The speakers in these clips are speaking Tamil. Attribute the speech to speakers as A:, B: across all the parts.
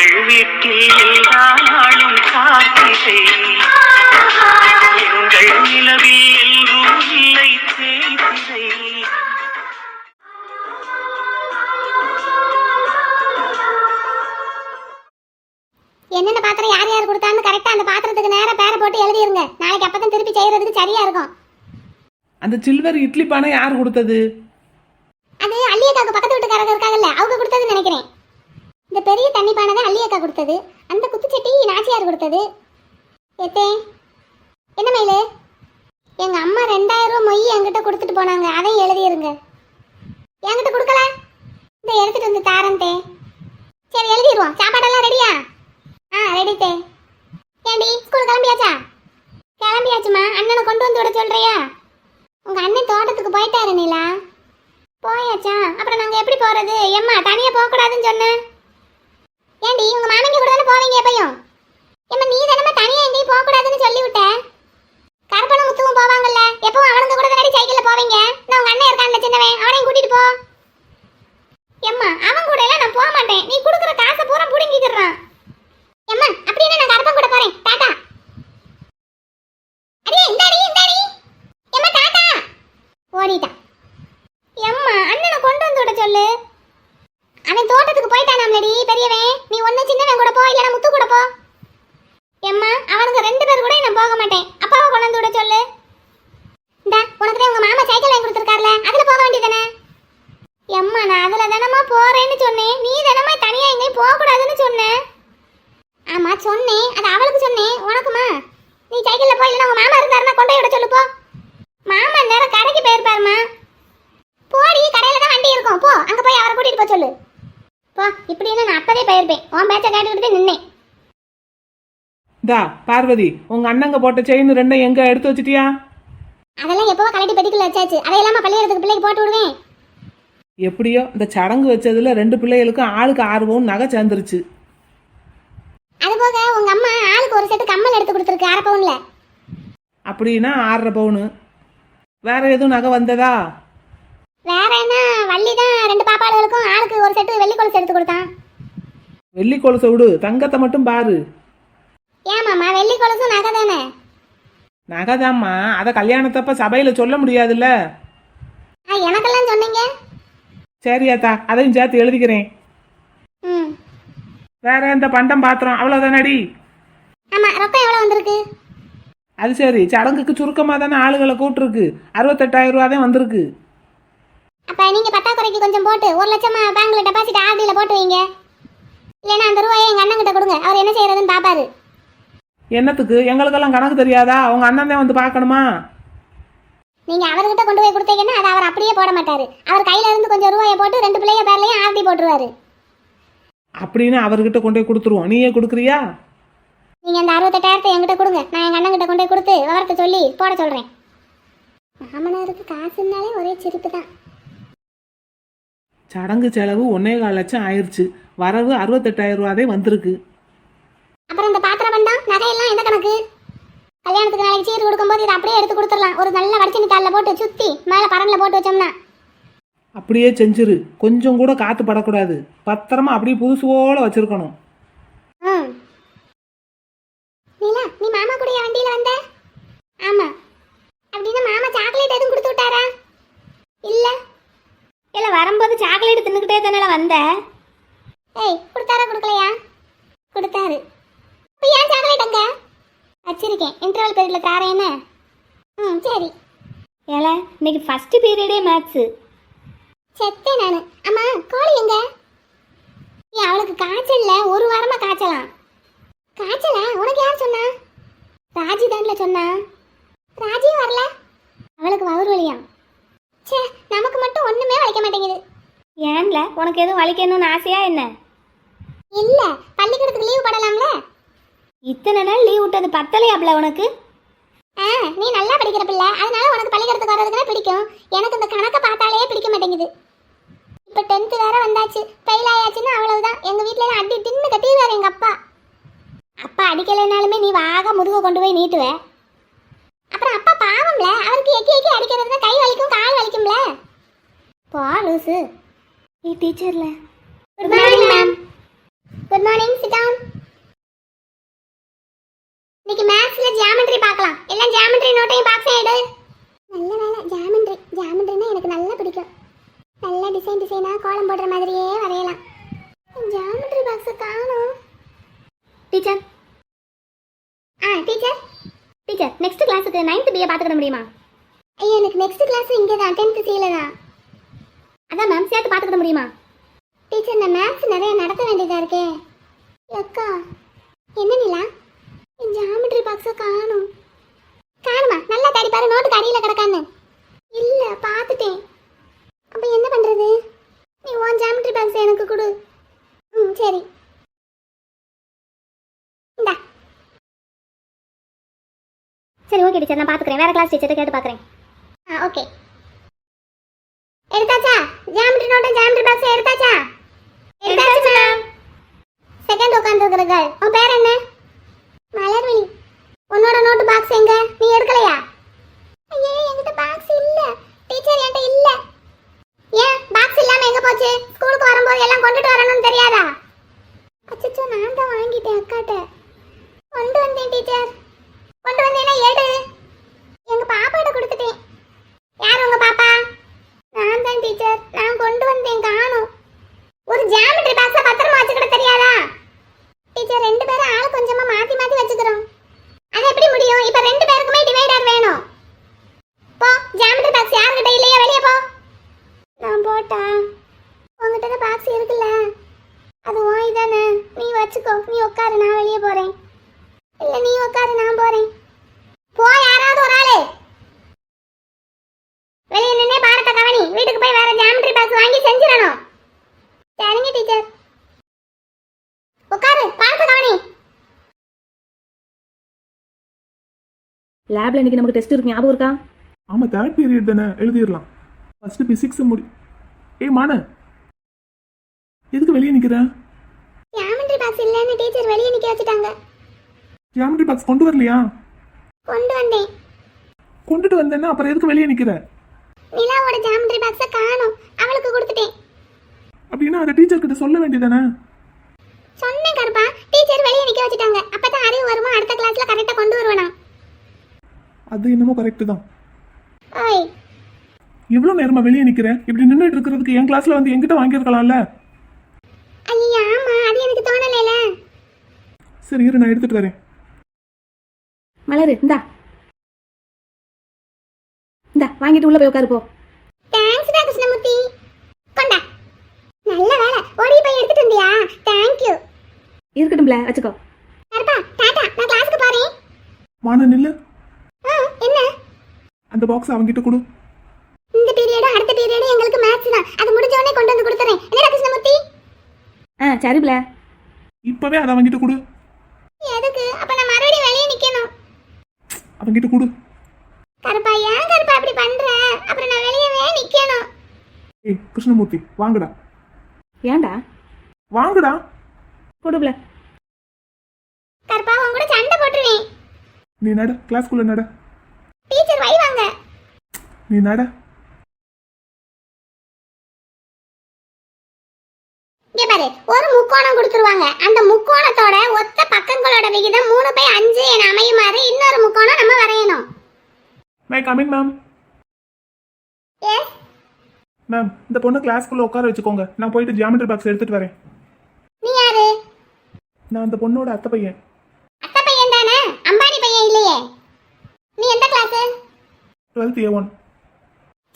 A: எங்கள் வீட்டில் எல்லா நாளும் காத்திரை, எங்கள் நிலவில் எல்லோரும் இல்லை தேய்திரை.
B: என்னென்ன பாத்திரம் யார் யார் கொடுத்தான்னு கரெக்டா அந்த பாத்திரத்துக்கு நேரம் பேரை போட்டு எழுதிருங்க. நாளைக்கு அப்பதான் திருப்பி செய்யறதுக்கு சரியா இருக்கும்.
C: அந்த சில்வர் இட்லி பானை யார் கொடுத்தது?
B: அது அள்ளியக்காக்கு பக்கத்து வீட்டுக்காரங்க இருக்காங்கல்ல, அவங்க கொடுத்ததுன்னு நினைக்கிறேன். இந்த பெரிய தண்ணி பானை தான் அள்ளியக்கா கொடுத்தது. அந்த குத்துச்சட்டி நாச்சியார் கொடுத்தது. ஏத்தே என்ன மயிலு, எங்க அம்மா 2000 ரூபாய் மொய் என்கிட்ட கொடுத்துட்டு போனாங்க, அதையும் எழுதிருங்க. என்கிட்ட கொடுக்கல, இந்த எடுத்துட்டு வந்து தாரந்தே. சரி எழுதிடுவோம். சாப்பாடெல்லாம் ரெடியா? ரெடி தே. ஏண்டி ஸ்கூல் கிளம்பியாச்சா? கிளம்பியாச்சுமா. அண்ணனை கொண்டு வந்து விட சொல்றியா? உங்க அண்ணன் தோட்டத்துக்கு போயிட்டாரு நீலா. போயாச்சா? அப்புறம் நாங்க எப்படி போறது? எம்மா தனியா போக கூடாதுன்னு சொன்னேன். ஏண்டி உங்க மாமிங்க கூட தானே போவீங்க எப்பயும்? எம்மா நீ தானே தனியா எங்கேயும் போக கூடாதுன்னு சொல்லி விட்ட. கருப்பனும் முத்துவும் போவாங்கல்ல, எப்பவும் அவனுங்க கூட தானே சைக்கிள்ல போவீங்க. நான் உங்க அண்ணன் இருக்கான்ல சின்னவன், அவனையும் கூட்டிட்டு போ. எம்மா அவன் கூட எல்லாம் நான் போக மாட்டேன். நீ கொடுக்குற காசை பூரா புடுங்கிக்கிறான். எம்மா அப்படியே நான் கருப்பன் கூட போறேன். டாடா. அடியே இந்தாடி இந்தாடி. எம்மா டாடா. ஓடிட்டா. எம்மா அண்ணனை கொண்டு வந்து விட சொல்லு. அவன் தோட்டத்துக்கு போயிட்டானாம்லடி பெரியவன். நீ ஒண்ணு சின்னவன் கூட போ, இல்லனா முத்து கூட போ. எம்மா அவனுங்க 2 பேர் கூட நான் போக மாட்டேன். அப்பாவை கொண்டு வந்து விட சொல்லு. இந்தா உனக்கு தான் உங்க மாமா சைக்கிள் வாங்கி கொடுத்துருக்காருல, அதுல போக வேண்டியதானே? எம்மா நான் அதுல தானமா போறேன்னு சொன்னேன். நீ தானமா தனியா எங்கேயும் போக கூடாதுன்னு சொன்னேன். ஆமா சொன்னேன், அது அவளுக்கு சொன்னேன். உனக்குமா? நீ சைக்கிள்ல போய், இல்லைன்னா உங்க மாமா இருந்தாருன்னா கொண்டு விட சொல்லு போ. மாமா நேரம் கடைக்கு போயிருப்பாருமா. போடி, கடையில தான் வண்டி இருக்கும், போ அங்க போய் அவரை கூட்டிட்டு போ சொல்லு. போ. இப்படின்னு நான் அப்பதே போயிருப்பேன். உன் பேச்ச கேட்டுக்கிட்டு நின்னேன்.
C: தா பார்வதி, உங்க அண்ணங்க போட்ட செயின் 2 எங்க எடுத்து வச்சிட்டியா?
B: அதெல்லாம் எப்பவோ கலட்டி பெட்டிக்குள்ள வச்சாச்சு. அதையெல்லாம் பள்ளியிடத்துக்கு பிள்ளைக்கு போட்டு விடுவேன்.
C: எப்படியோ இந்த சடங்கு வச்சதுல 2 பிள்ளைகளுக்கும் ஆளுக்கு 6 பவுன் நகை சேர்ந்துருச்சு.
B: அது போக உங்க அம்மா ஆளுக்கு ஒரு செட்டு கம்மல் எடுத்து கொடுத்துருக்கு 1/2 பவுன்ல.
C: அப்படின்னா 6.5 பவுனு. வேற எதுவும் நகை வந்ததா?
B: வேற என்ன, வள்ளி தான் 2 பாப்பாளுகளுக்கும் ஆளுக்கு ஒரு செட்டு வெள்ளி கொலுசு எடுத்து கொடுத்தான்.
C: வெள்ளி கொலுசை விடு, தங்கத்தை மட்டும் பாரு.
B: ஏமாமா வெள்ளி கொலுசும் நகை தானே?
C: நகைதாம்மா, அதை கல்யாணத்தப்ப சபையில சொல்ல முடியாதுல்ல.
B: எனக்கெல்லாம் சொன்னீங்க.
C: சரியாத்தா, அதையும் சேர்த்து எழுதிக்கிறேன். வேற இந்த பண்டம் பாத்திரம் அவ்வளவுதானடி?
B: ஆமா. ரொக்கம் எவ்வளவு வந்திருக்கு?
C: அது சரி, சடங்குக்கு சுருக்கமா தானே ஆளுகளை கூப்பிட்டுருக்கு. 68,000 ரூபா தான் வந்திருக்கு.
B: அப்ப நீங்க பத்தாக்குறைக்கு கொஞ்சம் போட்டு 1 லட்சமா பேங்க்ல டெபாசிட் ஆர்டில போட்டு வைங்க. இல்லைன்னா அந்த ரூபாயை எங்க அண்ணன் கிட்ட கொடுங்க, அவர் என்ன செய்யறதுன்னு பாப்பாரு.
C: என்னத்துக்கு? எங்களுக்கெல்லாம் கணக்கு தெரியாதா? அவங்க அண்ணன் தான் வந்து பார்க்கணுமா?
B: நீங்க அவர்கிட்ட கொண்டு போய் கொடுத்தீங்கன்னா அதை அவர் அப்படியே போட மாட்டாரு. அவர் கையில இருந்து கொஞ்சம் ரூபாயை போட்டு 2 பிள்ளைய பேர்லயும் ஆர்டி போட்டுருவாரு.
C: அப்படின்னு அவர்கிட்ட கொண்டு போய் கொடுத்துருவோம். நீயே கொடுக்குறியா?
B: நீங்க அந்த 68,000 என்கிட்ட கொடுங்க, நான் எங்க அண்ணன் கிட்ட கொண்டு போய் கொடுத்து விவரத்தை சொல்லி போட சொல்றேன். மாமனாருக்கு காசுனாலே ஒரே சிரிப்பு தான்.
C: சடங்கு செலவு 1.25 லட்சம் ஆயிடுச்சு. வரவு 68,000 ரூபாதே வந்திருக்கு.
B: அப்புறம் இந்த பாத்திர பண்டம் நகையெல்லாம் எந்த கணக்கு? கல்யாணத்துக்கு நாளைக்கு சீர் கொடுக்கும்போது இதை அப்படியே எடுத்து கொடுத்துடலாம். ஒரு நல்ல வடிச்சனி தாளில் போட்டு சுத்தி மேலே பரன்ல போட்டு வச்சோம்னா.
C: அப்படியே செஞ்சிரு. கொஞ்சம் கூட காத்து படக்கூடாது. பத்திரமா அப்படியே புதுசு போல வச்சிருக்கணும்.
B: நீலா, நீ மாமா கூட வண்டியில வந்த? ஆமா. அப்படின்னா மாமா சாக்லேட் எதுவும் கொடுத்து விட்டாரா? இல்ல. இல்ல, வரும்போது சாக்லேட் தின்னுக்கிட்டே தானே வந்த. ஏய், கொடுத்தாரா கொடுக்கலையா? கொடுத்தாரு. இப்போ ஏன் சாக்லேட் அங்க வச்சிருக்கேன்? இன்டர்வல் பீரியட்ல தாரேன் என்ன? சரி.
D: ஏல இன்னைக்கு ஃபர்ஸ்ட் பீரியடே மேத்ஸ்.
B: செத்தேன் நானு. அம்மா கோழி எங்க? அவளுக்கு காய்ச்சல்ல 1 வாரமா காய்ச்சலாம். காய்ச்சலா? உனக்கு யார் சொன்னா? ராஜி தான்ல சொன்னா. ராஜியும் வரல. அவளுக்கு வயிறு வலியா? சே, நமக்கு மட்டும் ஒண்ணுமே வலிக்க மாட்டேங்குது.
D: ஏன்ல, உனக்கு எதுவும் வலிக்கணும்னு ஆசையா என்ன?
B: இல்ல, பள்ளிக்கூடத்துக்கு லீவு போடலாம்ல.
D: இத்தனை நாள் லீவ் விட்டது பத்தலையாப்ல உனக்கு?
B: நீ நல்லா படிக்கிற பிள்ளை, அதனால உனக்கு பள்ளிக்கூடத்துக்கு வர்றதுக்குன்னா பிடிக்கும். எனக்கு இந்த கணக்கை பார்த்தாலே பிடிக்க மாட்டேங்குது. இப்போ 10th வேற வந்தாச்சு. ஃபெயில் ஆயாச்சுன்னா அவ்வளவுதான். எங்க வீட்ல எல்லாம் அடி தின்னு கட்டிடுவாரு எங்க அப்பா. அப்பா அடிக்கலைனாலுமே நீ வாக முதுக கொண்டு போய் நீட்டுவ. அப்புறம் அப்பா பாவம்ல, அவருக்கு எக்கி எக்கி அடிக்கிறதுனா கை வலிக்கும் கால் வலிக்கும்ல. போ லூசு.
D: டீச்சர்ல
B: good morning ma'am. Good morning, sit down. இன்னைக்கு மேத்ஸ்ல ஜியோமெட்ரி பார்க்கலாம். எல்லாம் ஜியோமெட்ரி நோட்டையும் பாக்ஸ் எடு. நல்ல வேலை, ஜியோமெட்ரினா எனக்கு நல்லா பிடிக்கும். நல்ல டிசைனா கோலம் போடுற மாதிரியே வரையலாம். ஜியோமெட்ரி பாக்ஸ் காணோம்.
D: டீச்சர்
B: டீச்சர்
D: டீச்சர் நெக்ஸ்ட் கிளாஸுக்கு 9th பிஏ பார்த்துக்கிட முடியுமா?
B: ஐயோ, எனக்கு நெக்ஸ்ட் கிளாஸ் இங்கே தான், 10th சில தான்.
D: அதான் மேம், சேர்த்து பார்த்துக்கிட முடியுமா?
B: டீச்சர், நான் மேத்ஸ் நிறைய நடத்த வேண்டியதா இருக்கே. அக்கா, என்ன நிலா, ஜியோமெட்ரி பாக்ஸை காணும். காணுமா? நல்லா தேடி பாரு, நோட்டுக்கு அடியில் கிடக்கான்னு. இல்லை, பார்த்துட்டேன். அப்போ என்ன பண்ணுறது? நீ உன் ஜியோமெட்ரி பாக்ஸ் எனக்கு கொடு. சரி, இந்தா.
D: சரி, ஓகே டீச்சர், நான் பார்த்துக்கிறேன். வேற கிளாஸ் டீச்சர்கிட்ட கேட்டு பார்க்குறேன்.
B: ஓகே. எடுத்தாச்சா? ஜியோமெட்ரி நோட்டு, ஜியோமெட்ரி பாக்ஸ் எடுத்தாச்சா?
D: எடுத்தாச்சு மேம்.
B: செகண்ட் உட்காந்துருக்கிற கேர்ள், உன் பேர் என்ன? மலர்விழி. உன்னோட நோட்டு பாக்ஸ் எங்க? நீ எடுக்கலையா? ஐயே, என்கிட்ட பாக்ஸ் இல்ல டீச்சர், என்கிட்ட இல்ல. ஏன் பாக்ஸ் இல்லாம எங்க போச்சு? ஸ்கூலுக்கு வரும்போது எல்லாம் கொண்டுட்டு வரணும்னு தெரியாதா? அச்சச்சோ, நான் தான் வாங்கிட்டேன் அக்காட்ட. கொண்டு வந்தேன் டீச்சர். கொண்டு வந்தேன்னா எடு. எங்க பாப்பாட்ட கொடுத்துட்டேன். யார் உங்க பாப்பா? நான் தான் டீச்சர். நான் கொண்டு வந்தேன், காணோம். ஒரு ஜியோமெட்ரி பாக்ஸ பத்திரமா வச்சுக்கிட தெரியாதா? டீச்சர், 2 பேரும் ஆள் கொஞ்சமா மாத்தி மாத்தி வச்சுக்கிறோம். அது எப்படி முடியும்? இப்ப 2 பேருக்குமே டிவைடர் வேணும். போ, ஜியோமெட்ரி பாக்ஸ் யார்கிட்ட இல்லையா, வெளியே போ. நான் போட்டா? உங்ககிட்ட தான் பாக்ஸ் இருக்குல்ல, அது வாங்கி தானே, நீ வச்சுக்கோ. நீ உட்காரு, நான் வெளியே போறேன். இல்ல, நீ உட்காரு, நான் போறேன். போ, யாராவது ஒரு ஆளு வெளியே நின்னே பாடத்தை கவனி. வீட்டுக்கு போய் வேற ஜியோமெட்ரி பாக்ஸ் வாங்கி செஞ்சிடணும். சரிங்க டீச்சர். உட்காரு, பாடத்தை கவனி.
D: லேப்ல இன்னைக்கு நமக்கு டெஸ்ட் இருக்கு, ஞாபகம் இருக்கா?
C: ஆமாம், தேர்ட் பீரியட் தானே, எழுதிடலாம். ஃபர்ஸ்ட் பிசிக்ஸ் முடி. மான, எதுக்கு வெளியே நிற்கிறேன்?
B: ஜியோமெட்ரி பாக்ஸ் இல்லைன்னு டீச்சர் வெளியே நிக்க வச்சுட்டாங்க.
C: ஜியோமெட்ரி பாக்ஸ் கொண்டு வரலையா?
B: கொண்டு வந்தேன்.
C: கொண்டுட்டு வந்தேன்னா அப்புறம் எதுக்கு வெளியே நிற்கிற?
B: நிலாவோட ஜியோமெட்ரி பாக்ஸை காணோம், அவளுக்கு கொடுத்துட்டேன்.
C: அப்படின்னா அதை டீச்சர் கிட்ட சொல்ல வேண்டியதானே?
B: சொன்னேன் கருப்பா, டீச்சர் வெளியே நிக்க வச்சுட்டாங்க. அப்பதான் அறிவு வருமா, அடுத்த கிளாஸ்ல கரெக்டா கொண்டு வருவானா.
C: அது என்னமோ கரெக்ட் தான்.
B: ஓய்,
C: எவ்வளோ நேரமா வெளியே நிற்கிறேன்? இப்படி நின்றுட்டு இருக்கிறதுக்கு என் கிளாஸ்ல வந்து என்கிட்ட வாங்கியிருக்கலாம்ல.
B: ஐயா, ஆமா, அது எனக்கு தோணலைல.
C: சரி, இரு, நான் எடுத்துட்டு வரேன்.
D: மலரு, இந்தா வாங்கிட்டு உள்ள போய் உட்காரு போ.
B: தேங்க்ஸ் டா கிருஷ்ணமூர்த்தி. கொண்டா. நல்ல வேலை, ஓடி போய் எடுத்துட்டு வந்தியா? Thank you.
D: இருக்கட்டும்ல, வச்சுக்கோ.
B: கருப்பா, டாடா, நான் கிளாஸ்க்கு போறேன்.
C: மான நில்லு.
B: என்ன?
C: அந்த பாக்ஸ் அவங்கிட்ட கொடு.
B: இந்த பீரியடும் அடுத்த பீரியடும் எங்களுக்கு மேத்ஸ் தான். அது முடிஞ்ச உடனே கொண்டு வந்து கொடுத்துறேன். என்னடா கிருஷ்ணமூர்த்தி?
D: சரிப்ல.
C: இப்பவே அதை அவங்கிட்ட கொடு.
B: எதுக்கு? அப்ப நான் மறுபடியும் வெளியே நிக்கணும்.
C: அவங்கிட்ட கொடு.
B: கருப்பா, ஏன் கருப்பா அப்படி பண்ற? அப்புறம் நான் வெளியவே நிக்கணும்.
C: ஏய் கிருஷ்ணமூர்த்தி, வாங்கடா.
D: ஏன்டா?
C: வாங்கடா.
D: கொடுப்ல.
B: கருப்பா, உன் கூட சண்டை போட்டுருவேன்.
C: நீ நட, கிளாஸ்க்குள்ள நட.
B: டீச்சர் வைவாங்க.
C: நீ நட.
B: இங்க பாரு, ஒரு முக்கோணம் கொடுத்துருவாங்க. அந்த முக்கோணத்தோட ஒத்த பக்கங்களோட விகிதம் 3/5 என அமையுமாறு இன்னொரு முக்கோணம் நம்ம வரையணும்.
C: My coming ma'am.
B: Yes
C: ma'am, இந்த பொண்ணு கிளாஸ்க்குள்ள உட்கார வச்சுக்கோங்க. நான் போயிட்டு ஜியோமெட்ரி பாக்ஸ் எடுத்துட்டு வரேன்.
B: நீ யாரு?
C: நான் அந்த பொண்ணோட அத்தை பையன்.
B: அத்தை பையன் தானே, அம்பானி பையன் இல்லையே. நீ எந்த கிளாஸ்?
C: 12th A1.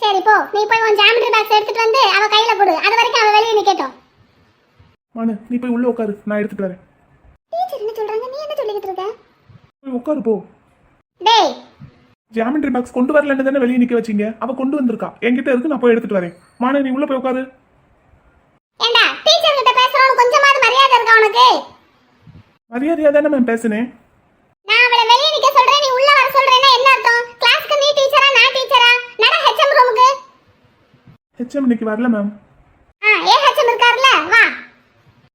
B: சரி போ, நீ போய் உன் ஜியோமெட்ரி பாக்ஸ் எடுத்துட்டு வந்து அவ கையில கொடு. அது வரைக்கும் அவ வெளியே நிக்கட்டும்.
C: மானு, நீ போய் உள்ள உட்காரு, நான் எடுத்துட்டு வரேன்.
B: டீச்சர் என்ன சொல்றாங்க? நீ என்ன சொல்லிக்கிட்டு இருக்க?
C: போய் உட்காரு போ.
B: டேய்,
C: ஜியோமெட்ரி பாக்ஸ் கொண்டு வரலன்னு தானே வெளியே நிக்க வச்சீங்க. அவ கொண்டு வந்திருக்கா, என்கிட்ட இருக்கு, நான் போய் எடுத்துட்டு வரேன். மானு, நீ உள்ள போய் உட்காரு.
B: ஏண்டா, டீச்சர் கிட்ட பேசுறவனுக்கு கொஞ்சமாவது மரியாதை இருக்கா உனக்கு?
C: மரியாதையா தானே மேம் பேசுனேன்.
B: நான் அவளை வெளியே நிக்க சொல்றேன், நீ உள்ள வர சொல்றேன்னா என்ன அர்த்தம்? கிளாஸ்க்கு நீ டீச்சரா, நான் டீச்சரா? நட ஹெச்எம் ரூமுக்கு.
C: ஹெச்எம் இன்னைக்கு வரல மேம்.
B: ஹெச்எம் இருக்கார்ல, வா.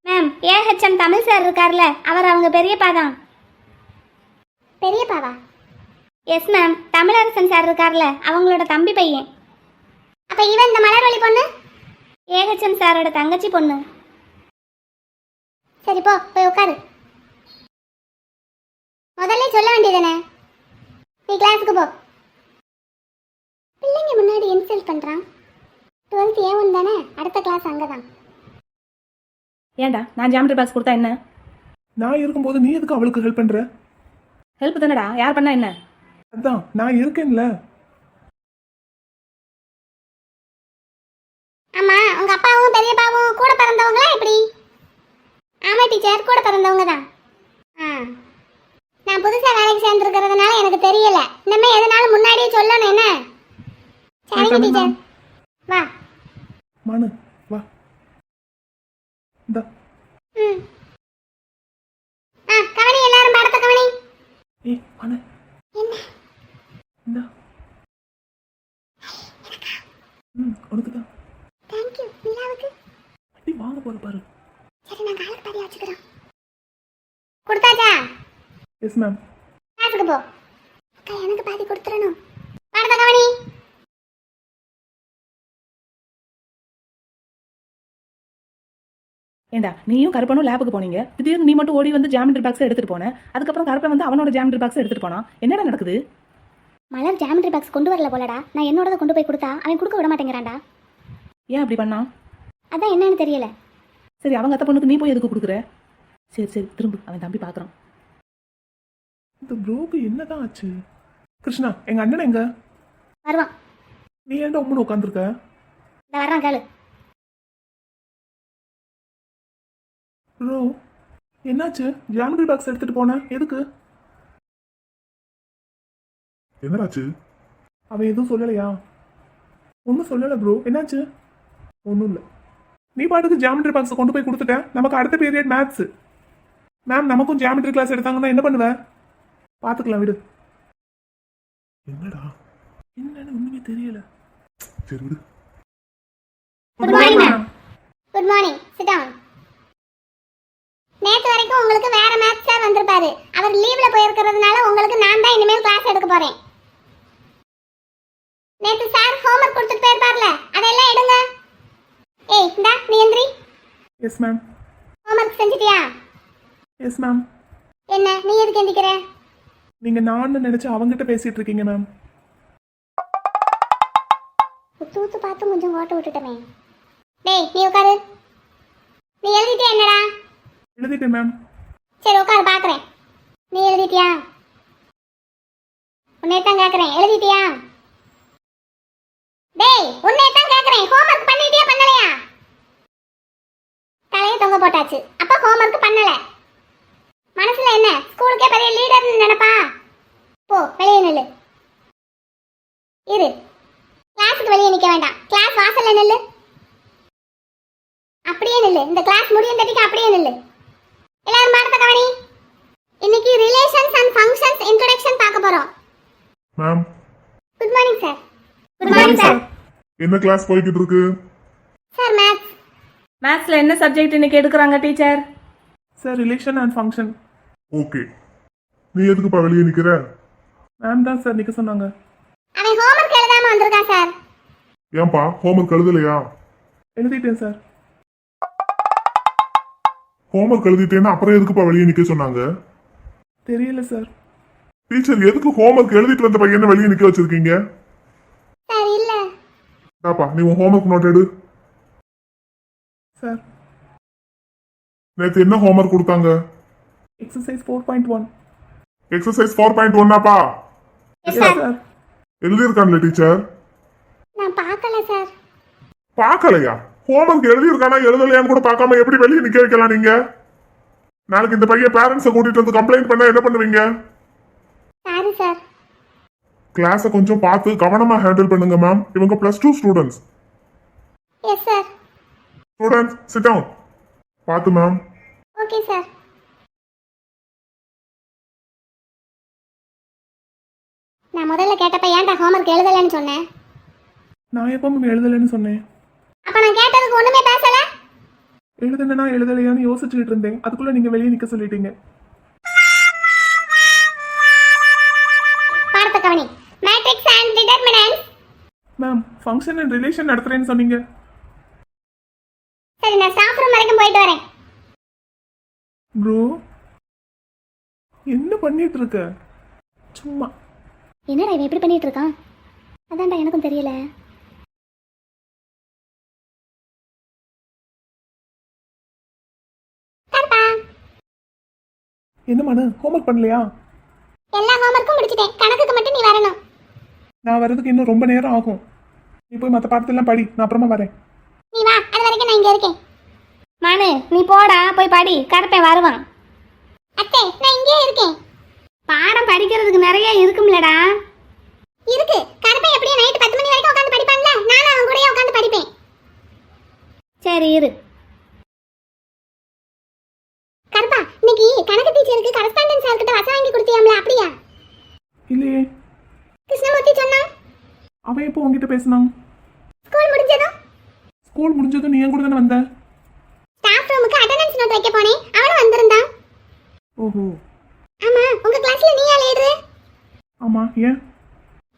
D: மேம், ஏஹெச்எம் தமிழ் சார் இருக்கார்ல, அவர் அவங்க பெரியப்பா தான்.
B: பெரியப்பாவா?
D: எஸ் மேம், தமிழரசன் சார் இருக்கார்ல, அவங்களோட தம்பி பையன்.
B: அப்ப இவன் இந்த மலர்வழி பொண்ணு?
D: ஏஹெச்எம் சாரோட தங்கச்சி பொண்ணு.
B: சரி போ போய் உட்காரு. முதல்ல சொல்ல வேண்டியதானே. நீ கிளாஸுக்கு போ. பிள்ளைங்க முன்னாடி இன்சல்ட் பண்றான். 12th A1 தானே, அடுத்த கிளாஸ் அங்கதான்.
D: ஏன்டா நான் ஜாமெட்ரி பாக்ஸ் கொடுத்தா என்ன?
C: நான் இருக்கும்போது நீ எதுக்கு அவளுக்கு ஹெல்ப் பண்ற?
D: ஹெல்ப் தானடா, யார் பண்ணா என்ன?
C: அதான் நான் இருக்கேன்ல.
B: ஆமா, உங்க அப்பாவும் பெரியப்பாவும் கூட பிறந்தவங்களா எப்படி? ஆமா டீச்சர், கூட பிறந்தவங்க தான். நான் புதுசா வேலைக்கு சேர்ந்துருக்கிறதுனால எனக்கு தெரியல. இனிமே எதனாலும் முன்னாடியே சொல்லணும் என்ன? சரிங்க டீச்சர். வா
C: மனு வா. இந்தா.
B: ம். கவனி, எல்லாரும் பாடத்தை கவனி.
C: ஏய் மனு.
B: என்ன?
C: இந்தா. உனக்கு தான்.
B: Thank you. நிலாவுக்கு
C: அடி வாங்க போற பாரு.
B: சரி, நான் காலுக்கு பாதி வச்சுக்கிறேன். கொடுத்தாச்சா?
C: Yes ma'am.
B: கிளாஸுக்கு போ. அக்கா, எனக்கு பாதி கொடுத்துறணும். பாடத்தை கவனி.
D: ஏண்டா நீயும் கருப்பனும் லேபுக்கு போனீங்க, திடீர்னு நீ மட்டும் ஓடி வந்து ஜாமெட்ரி பாக்ஸ் எடுத்துட்டு போன. அதுக்கப்புறம் கருப்பன் வந்து அவனோட ஜாமெட்ரி பாக்ஸ் எடுத்துட்டு போனான். என்னடா நடக்குது?
B: மலர் ஜாமெட்ரி பாக்ஸ் கொண்டு வரல போலடா. நான் என்னோடத கொண்டு போய் கொடுத்தா அவன் கொடுக்க விட மாட்டேங்கிறான்டா.
D: ஏன் அப்படி பண்ணான்?
B: அதான் என்னன்னு தெரியல.
D: சரி, அவங்க அத்தை பொண்ணுக்கு நீ போய் எதுக்கு கொடுக்குற? சரி சரி, திரும்ப அவன் தம்பி பார்க்குறான்.
C: இந்த ப்ரோக்கு என்னதான் ஆச்சு? கிருஷ்ணா, எங்க அண்ணன் எங்க?
B: வருவான்.
C: நீ ஏன்டா உம்முன்னு உட்காந்துருக்க?
B: இந்த வர்றான் கேளு.
C: ப்ரோ என்னாச்சு? ஜாமெட்ரி பாக்ஸ் எடுத்துட்டு போன எதுக்கு?
E: என்னடாச்சு?
C: அவன் எதுவும் சொல்லலையா? ஒன்றும் சொல்லலை ப்ரோ. என்னாச்சு? ஒன்றும் இல்லை. நீ பாட்டுக்கு ஜாமெட்ரி பாக்ஸை கொண்டு போய் கொடுத்துட்டேன். நமக்கு அடுத்த பீரியட் மேத்ஸ். மேம் நமக்கும் ஜாமெட்ரி கிளாஸ் எடுத்தாங்கன்னா என்ன பண்ணுவேன்? பார்த்துக்கலாம் விடு.
E: என்னடா?
C: என்னன்னு ஒன்றுமே தெரியல.
E: சரி விடு.
B: Good morning ma'am. Good morning. Sit down. நேத்து வரைக்கும் உங்களுக்கு வேற மேத்ஸ் சார் வந்திருப்பாரு. அவர் லீவ்ல போயிருக்கிறதுனால உங்களுக்கு நான் தான் இனிமேல் கிளாஸ் எடுக்க போறேன். நேத்து சார் ஹோம்வொர்க் கொடுத்துட்டு போயிருப்பார்ல, அதெல்லாம் எடுங்க. ஏய் இந்தா, நீ எந்திரி.
C: Yes ma'am.
B: ஹோம்வொர்க் செஞ்சிட்டியா?
C: Yes ma'am.
B: என்ன நீ எதுக்கு எந்திக்கிற?
C: நீங்கள் நான் நினச்சி அவங்ககிட்ட பேசிகிட்டு இருக்கீங்க மேம்.
B: தூத்து பார்த்து கொஞ்சம் ஓட்ட விட்டுட்டமே. டேய் நீ உட்காரு. நீ எழுதிட்டியா என்னடா?
C: எழுதிட்டேன் மேம்.
B: சரி உட்காரு, பார்க்குறேன். நீ எழுதிட்டியா? உன்னை தான் கேட்குறேன், எழுதிட்டியா? டேய் உன்னை தான் கேட்குறேன், ஹோம்வொர்க் பண்ணிட்டியா பண்ணலையா? தலையை தொங்க போட்டாச்சு. அப்ப ஹோம்வொர்க் பண்ணல. மனசுல என்ன, ஸ்கூலுக்கே பெரிய லீடர்னு நினைப்பா? போ வெளியே நில்லு. இரு, கிளாஸுக்கு வெளியே நிற்க வேண்டாம். கிளாஸ் வாசல்ல நில்லு. அப்படியே நில்லு. இந்த கிளாஸ் முடியும் தட்டிக்கு அப்படியே நில்லு. எல்லாரும் பாடத்தை கவனி. இன்னைக்கு ரிலேஷன்ஸ் அண்ட் ஃபங்க்ஷன்ஸ் இன்ட்ரோடக்ஷன் பார்க்க போறோம்.
E: Ma'am.
B: Good morning sir.
C: Good morning sir.
E: என்ன கிளாஸ் போய்கிட்டு இருக்கு?
B: Sir maths.
D: மேத்ஸ்ல என்ன சப்ஜெக்ட் இன்னைக்கு எடுக்கிறாங்க teacher?
C: Sir relation and function.
E: Okay. நீ எதுக்குப்பா வெளியே நிக்கிற?
C: மேம் தான் சார் நிற்க சொன்னாங்க.
B: அவன் ஹோம்வொர்க் எழுதாம வந்திருக்கான் சார்.
E: ஏன்பா ஹோம்வொர்க் எழுதலையா?
C: எழுதிட்டேன் சார்.
E: ஹோம்வொர்க் எழுதிட்டேன்னா அப்புறம் எதுக்குப்பா வெளியே நிக்க சொன்னாங்க?
C: தெரியல சார்.
E: டீச்சர் எதுக்கு ஹோம்வொர்க் எழுதிட்டு வந்த பையனை வெளியே நிக்க வச்சிருக்கீங்க?
B: சார் இல்ல.
E: டாப்பா நீ உன் ஹோம்வொர்க் நோட் எடு.
C: சார்
E: நேற்று என்ன ஹோம்வொர்க் கொடுத்தாங்க?
C: எக்ஸசைஸ் 4.1.
E: எக்ஸசைஸ் 4.1ஆப்பா?
B: Yes sir.
C: சார்
E: எழுதியிருக்கான்ல டீச்சர்?
B: நான் பார்க்கல சார்.
E: பார்க்கலையா? ஹோம்வொர்க் எழுதியிருக்கானா எழுதலையான்னு கூட பார்க்காம எப்படி வெளியே நிக்க வைக்கலாம் நீங்க? நாளைக்கு இந்த பையன் பேரண்ட்ஸை கூட்டிட்டு வந்து கம்ப்ளைண்ட் பண்ணா என்ன பண்ணுவீங்க?
B: Sorry sir.
E: கிளாஸை கொஞ்சம் பார்த்து கவனமா ஹேண்டில் பண்ணுங்க மேம். இவங்க +2 students.
B: Yes sir.
E: Students sit down. பார்த்து மேம்.
B: Okay sir. நான் முதல்ல கேட்டப்ப ஏன்டா ஹோம்வொர்க் எழுதலைன்னு சொன்னேன்?
C: நான் எப்போ மேம் எழுதலைன்னு சொன்னேன்?
B: அப்ப நான் கேட்டதுக்கு ஒண்ணுமே பேசல.
C: எழுதுனா எழுதலையான்னு யோசிச்சுட்டு இருந்தேன். அதுக்குள்ள நீங்க வெளியே நிக்க சொல்லிட்டீங்க.
B: பாடத்தை கவனி. Matrix and determinants.
C: Ma'am function and relation நடத்துறேன்னு சொன்னீங்க.
B: சரி, நான் ஸ்டாஃப் ரூம் வரைக்கும் போயிட்டு வரேன்.
C: ப்ரோ என்ன பண்ணிட்டு இருக்க? சும்மா.
B: என்னடா இவன் எப்படி பண்ணிட்டு இருக்கான்? அதான்டா எனக்கும் தெரியல. கருப்பா,
C: என்ன மனு, ஹோம்ஒர்க் பண்ணலையா?
B: எல்லா ஹோம்ஒர்க்கும் முடிச்சிட்டேன். கணக்குக்கு மட்டும் நீ வரணும்.
C: நான் வர்றதுக்கு இன்னும் ரொம்ப நேரம் ஆகும். நீ போய் மற்ற பாடத்தெல்லாம் படி, நான் அப்புறமா வரேன்.
B: நீ வா, அது வரைக்கும் நான் இங்க இருக்கேன். மனு, நீ போடா, போய் படி. கருப்பேன் வருவான். அத்தை, நான் இங்கே இருக்கேன். பாடம் படிக்கிறதுக்கு நிறைய இருக்கும்லடா. இருக்கு. கருப்பேன் எப்படியும் நைட் 10 மணி வரைக்கும் உட்காந்து படிப்பான்ல, நானும் அவன் கூடயே உட்காந்து படிப்பேன். சரி இரு. கருப்பா, இன்னைக்கு கணக்கு டீச்சருக்கு கரஸ்பாண்டன்ஸ் சார் கிட்ட வசம் வாங்கி கொடுத்தியாம்ல, அப்படியா?
C: இல்லையே,
B: கிருஷ்ணமூர்த்தி சொன்னான்.
C: அவன் எப்போ உங்ககிட்ட பேசினான்?
B: ஸ்கூல் முடிஞ்சதும்
C: ஸ்கூல் முடிஞ்சதும் நீ என் கூட தானே வந்த?
B: ஸ்டாஃப் ரூமுக்கு அட்டெண்டன்ஸ் நோட் வைக்க போனேன். அவனும் வந்திருந்தான்.
C: ஓஹோ.
B: ஆமா, உங்க கிளாஸ்ல நீ யார் லீடர்?
C: ஆமா, ஏன்?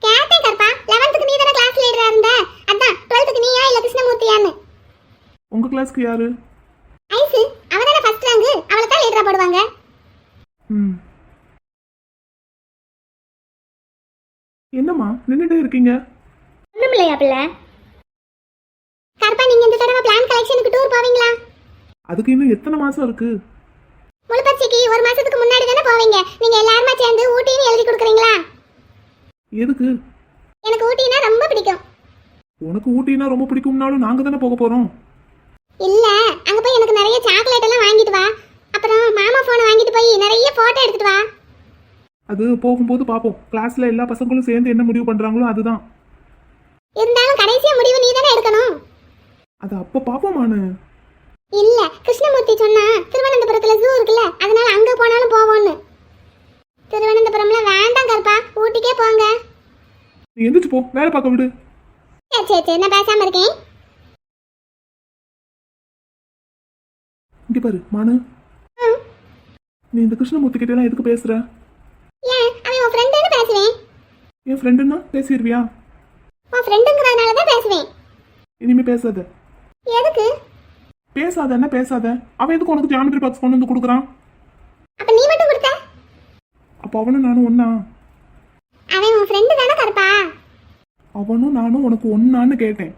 B: கேட்டேன் கருப்பா. 11th நீ தான கிளாஸ் லீடரா இருந்த. அதான் 12th நீயா இல்ல கிருஷ்ணமூர்த்தியான்னு.
C: உங்க கிளாஸ்க்கு யாரு?
B: ஐசு, அவ தான ஃபர்ஸ்ட் ரேங்க். அவளை தான் லீடரா போடுவாங்க.
C: ம். என்னம்மா நின்னுட்டே இருக்கீங்க?
B: ஒண்ணுமில்லையா பிள்ளை? கருப்பா, நீங்க இந்த தடவை பிளான் கலெக்ஷனுக்கு டூர் போவீங்களா?
C: அதுக்கு இன்னும் எத்தனை மாசம் இருக்கு?
B: முழுப்பரிசைக்கு 1 மாசத்துக்கு முன்னாடி தானே போவீங்க. நீங்க எல்லாருமா சேர்ந்து ஊட்டின்னு எழுதி கொடுக்குறீங்களா?
C: எதுக்கு?
B: எனக்கு ஊட்டினா ரொம்ப பிடிக்கும்.
C: உனக்கு ஊட்டினா ரொம்ப பிடிக்கும்னாலும் நாங்க தானே போக போறோம்.
B: இல்ல, அங்க போய் எனக்கு நிறைய சாக்லேட் எல்லாம் வாங்கிட்டு வா. அப்புறம் மாமா போனை வாங்கிட்டு போய் நிறைய போட்டோ எடுத்துட்டு வா.
C: அது போகும்போது பாப்போம். கிளாஸ்ல எல்லா பசங்களும் சேர்ந்து என்ன முடிவு பண்றாங்களோ அதுதான்.
B: இருந்தாலும் கடைசியா முடிவு நீ தானே எடுக்கணும்.
C: அது அப்ப பாப்போமானு.
B: இல்ல, கிருஷ்ணமூர்த்தி சொன்னா திருவனந்தபுரத்துல ஜூ இருக்குல்ல, அதனால அங்க போனாலும் போவோம்னு. திருவனந்தபுரம்ல வேண்டாம் கருப்பா, ஊட்டிக்கே போங்க.
C: நீ எந்திரிச்சு போ, வேலை பார்க்க விடு.
B: சரி சரி சரி, நான் பேசாம இருக்கேன்.
C: இங்க பாரு மானு, நீ இந்த கிருஷ்ணமூர்த்தி கிட்ட எல்லாம் எதுக்கு பேசுற?
B: ஏன், அவன் உன் ஃப்ரெண்டுன்னு பேசுவேன்.
C: என் ஃப்ரெண்டுன்னா பேசிடுவியா?
B: உன் ஃப்ரெண்டுங்கிறதுனால தான் பேசுவேன்.
C: இனிமே பேசாத.
B: எதுக்கு?
C: பேசாதன்னா பேசாத. அவன் எதுக்கு உனக்கு ஜாமெட்ரி பாக்ஸ் கொண்டு வந்து கொடுக்குறான்?
B: அப்ப நீ மட்டும் கொடுத்த?
C: அப்போ அவனும் நானும் ஒன்னா?
B: அவன் உன் ஃப்ரெண்டு தானே கருப்பா?
C: அவனும் நானும் உனக்கு ஒன்னான்னு கேட்டேன்.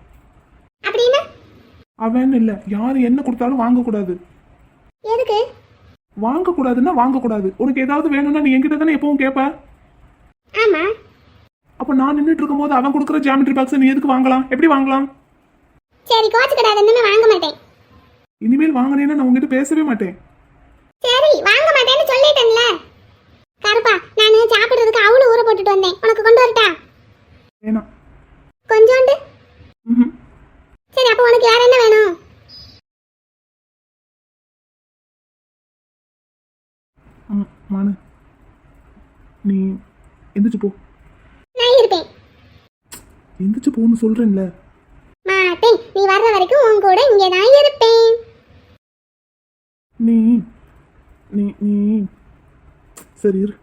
B: அப்படின்னா?
C: அவன் இல்ல, யாரு என்ன கொடுத்தாலும் வாங்கக்கூடாது.
B: எதுக்கு?
C: வாங்கக்கூடாதுன்னா வாங்கக்கூடாது. உனக்கு ஏதாவது வேணும்னா நீ என்கிட்ட தானே எப்பவும் கேட்ப.
B: ஆமா.
C: அப்ப நான் நின்றுட்டு இருக்கும் போது அவன் கொடுக்குற ஜாமெட்ரி பாக்ஸ் நீ எதுக்கு வாங்கலாம்? எப்படி வாங்கலாம்?
B: சரி, கோச்சுக்கிடாத, இனிமே வாங்க மாட்டேன்.
C: இனிமேல் வாங்கினேன்னா நான் உங்ககிட்ட பேசவே மாட்டேன்.
B: சரி, வாங்க மாட்டேன்னு சொல்லிட்டேன்ல. கருப்பா, நானு சாப்பிடுறதுக்கு அவளு ஊற போட்டுட்டு வந்தேன். உனக்கு கொண்டு வரட்டா?
C: வேணாம்.
B: கொஞ்சோண்டு.
C: ம்ஹும்.
B: சரி, அப்ப உனக்கு வேற என்ன வேணும்?
C: மானு, நீ எந்திரிச்சு போ.
B: நான் இருப்பேன்.
C: எந்திரிச்சு போன்னு சொல்றேன்ல.
B: மாட்டேன். நீ வர்ற வரைக்கும் உன் கூட இங்கே தான் இருப்பேன்.
C: நீ நீ நீ சரி இரு.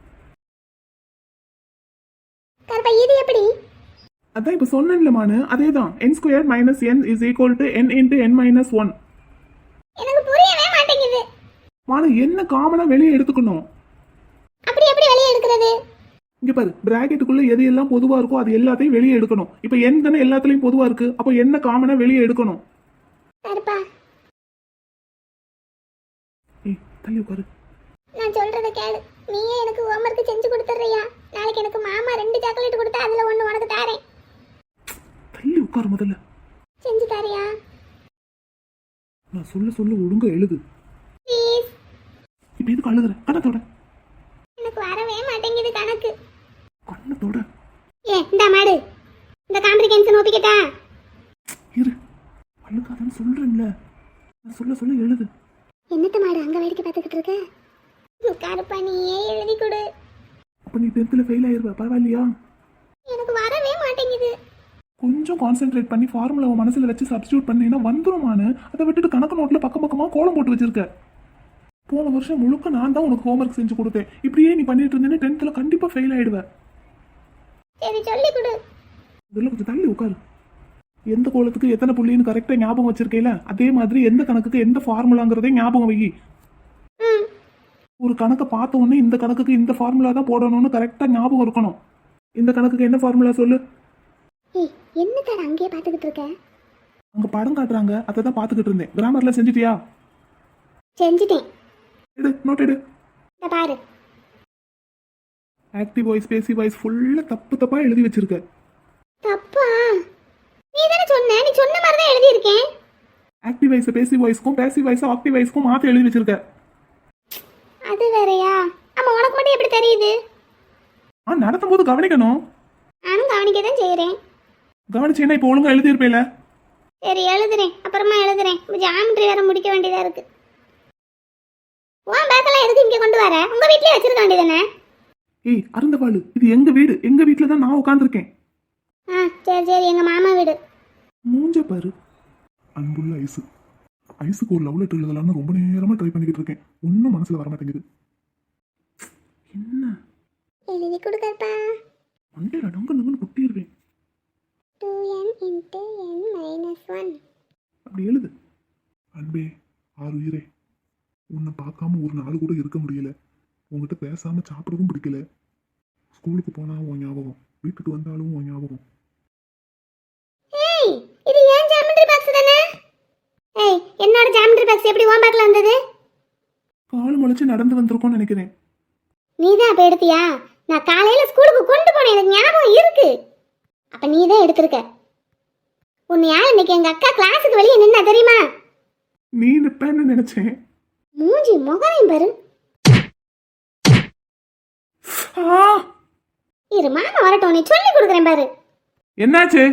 B: கருப்பா, இது எப்படி?
C: அதான் இப்ப சொன்னேன்ல மானு, அதேதான். n² - n = n × n - 1.
B: எனக்கு புரியவே மாட்டேங்குது.
C: மானு, என்ன காமனா வெளியே எடுத்துக்கணும்.
B: அப்படி எப்படி வெளியே எடுக்கிறது?
C: இங்க பாரு, பிராக்கெட்டுக்குள்ள எது எல்லாம் பொதுவா இருக்கோ அது எல்லாத்தையும் வெளியே எடுக்கணும். இப்ப n தானே எல்லாத்துலயும் பொதுவா இருக்கு, அப்போ என்ன காமனா வெளியே எடுக்கணும்.
B: கருப்பா,
C: ஏய், தள்ளி உட்காரு.
B: நான் சொல்றத கேளு. நீயே எனக்கு ஹோம்வொர்க் செஞ்சு கொடுத்துறியா? நாளைக்கு எனக்கு மாமா 2 சாக்லேட் கொடுத்தா அதுல ஒண்ணு உனக்கு தாரேன்.
C: தள்ளி உட்காரு முதல்ல.
B: செஞ்சு தாரியா?
C: நான் சொல்ல ஒழுங்கா எழுது.
B: ப்ளீஸ்.
C: இப்ப எதுக்கு அழுகுற? கண்ணத்தோட.
B: எனக்கு வரவே மாட்டேங்குது கணக்கு.
C: கண்ணத்தோட.
B: இந்த மாடு, இந்த காம்ப்ரிஹென்ஷன் ஒப்பிக்கட்டா?
C: இரு, அழுகாதன்னு சொல்றேன்ல. நான் சொல்ல எழுது.
B: என்னத்த மாடு அங்க வேடிக்கை பார்த்துக்கிட்டு இருக்க? கருப்பா, நீயே எழுதி கொடு.
C: அப்ப நீ 10th ஃபெயில் ஆயிருவ, பரவாயில்லையா?
B: எனக்கு வரவே மாட்டேங்குது.
C: கொஞ்சம் கான்சென்ட்ரேட் பண்ணி ஃபார்முலாவை மனசுல வச்சு சப்ஸ்டியூட் பண்ணீங்கன்னா வந்துருமானு. அதை விட்டுட்டு கணக்கு நோட்ல பக்கமா கோலம் போட்டு வச்சிருக்க. போன வருஷம் முழுக்க நான் தான் உனக்கு ஹோம்ஒர்க் செஞ்சு கொடுத்தேன். இப்படியே நீ பண்ணிட்டு இருந்தேன்னு 10th கண்டிப்பா ஃபெயில் ஆயிடுவ.
B: சரி, சொல்லி கொடு.
C: இதெல்லாம் கொஞ்சம் தள்ளி உட்காரு. எந்த கோலத்துக்கு எத்தனை புள்ளின்னு கரெக்டா ஞாபகம் வச்சிருக்கேல, அதே மாதிரி எந்த கணக்குக்கு எந்த ஃபார்முலாங்கிறதே ஞாபகம் வை. ஒரு கணக்கை பார்த்த உடனே இந்த கணக்குக்கு இந்த ஃபார்முலா தான் போடணும்னு கரெக்டாக ஞாபகம் இருக்கணும். இந்த கணக்குக்கு என்ன ஃபார்முலா சொல்லு.
B: ஏய் என்னத்தடா அங்கேயே பார்த்துக்கிட்டு இருக்க?
C: அங்கே படம் காட்டுறாங்க, அதை தான் பார்த்துக்கிட்டு இருந்தேன். கிராமர்லாம் செஞ்சுட்டியா?
B: செஞ்சுட்டேன்.
C: எடு, நோட் எடு.
B: இதை பாரு.
C: ஆக்டிவ் வாய்ஸ் பேசிவ் வாய்ஸ் ஃபுல்லாக தப்பு தப்பாக எழுதி வச்சிருக்க.
B: தப்பா? நீ தானே சொன்ன, நீ சொன்ன மாதிரி தான் எழுதியிருக்கேன்.
C: ஆக்டிவ் வாய்ஸை பேசிவ் வாய்ஸ்க்கும் பேசிவ் வாய்ஸை ஆக்டிவ் வாய்ஸ்க்கும் மாற்றி எழுதி வச்சிருக்க.
B: அது வேறயா? ஆமா, உனக்கு மட்டும் எப்படி தெரியுது?
C: நடத்தும் போது கவனிக்கணும்.
B: நானும் கவனிக்க தான் செய்கிறேன்.
C: கவனிச்சேன்னா இப்போ ஒழுங்கா எழுதியிருப்பேல.
B: சரி எழுதுறேன், அப்புறமா எழுதுறேன். ஜாமெட்ரி வேற முடிக்க வேண்டியதா இருக்கு. உன் பேக்கெல்லாம் எதுக்கு இங்கே கொண்டு வர? உங்க வீட்லயே வச்சிருக்க வேண்டியதானே?
C: ஏய் அருந்தவாளு, இது எங்க வீடு. எங்க வீட்டில் தான் நான் உட்காந்துருக்கேன்.
B: ஆ சரி சரி, எங்க மாமா வீடு.
C: மூஞ்ச பாரு. அன்புள்ள ஐசு. ஐஸுக்கு ஒரு லவ் லெட்டர் எழுதலாம்னு ரொம்ப நேரமா ட்ரை பண்ணிக்கிட்டு இருக்கேன். ஒன்றும் மனசுல வர மாட்டேங்குது. என்ன
B: எழுதி கொடுக்கறப்பா.
C: மண்டையில டங்கு நங்குன்னு குட்டிடுவேன்.
B: 2n × n - 1.
C: அப்படி எழுது. அன்பே, ஆறு உயிரே, உன்னை பார்க்காம ஒரு நாள் கூட இருக்க முடியல. உங்ககிட்ட பேசாம சாப்பிடவும் பிடிக்கல. ஸ்கூலுக்கு போனா உன் ஞாபகம், வீட்டுக்கு வந்தாலும் உன் ஞாபகம்.
B: ஏய் இது ஏன் ஜாமெட்ரி பாக்ஸ் தானே? ஏய் என்னோட ஜாமெட்ரி பாக்ஸ் எப்படி உன் பேக்ல வந்தது?
C: கால் முளைச்சு நடந்து வந்திருக்கோம்னு நினைக்கிறேன்.
B: நீ தான் அப்ப எடுத்தியா? நான் காலையில ஸ்கூலுக்கு கொண்டு போனேன், எனக்கு ஞாபகம் இருக்கு. அப்ப நீ தான் எடுத்திருக்க. உன்னையா இன்னைக்கு எங்க அக்கா கிளாஸுக்கு வெளியே நின்னா தெரியுமா?
C: நீ நிப்பேன்னு நினைச்சேன்.
B: மூஞ்சி முகரையும் பாரு.
C: ஆ!
B: இரு மாமா வரட்டும், நீ சொல்லி கொடுக்குறேன் பாரு.
C: என்னாச்சு?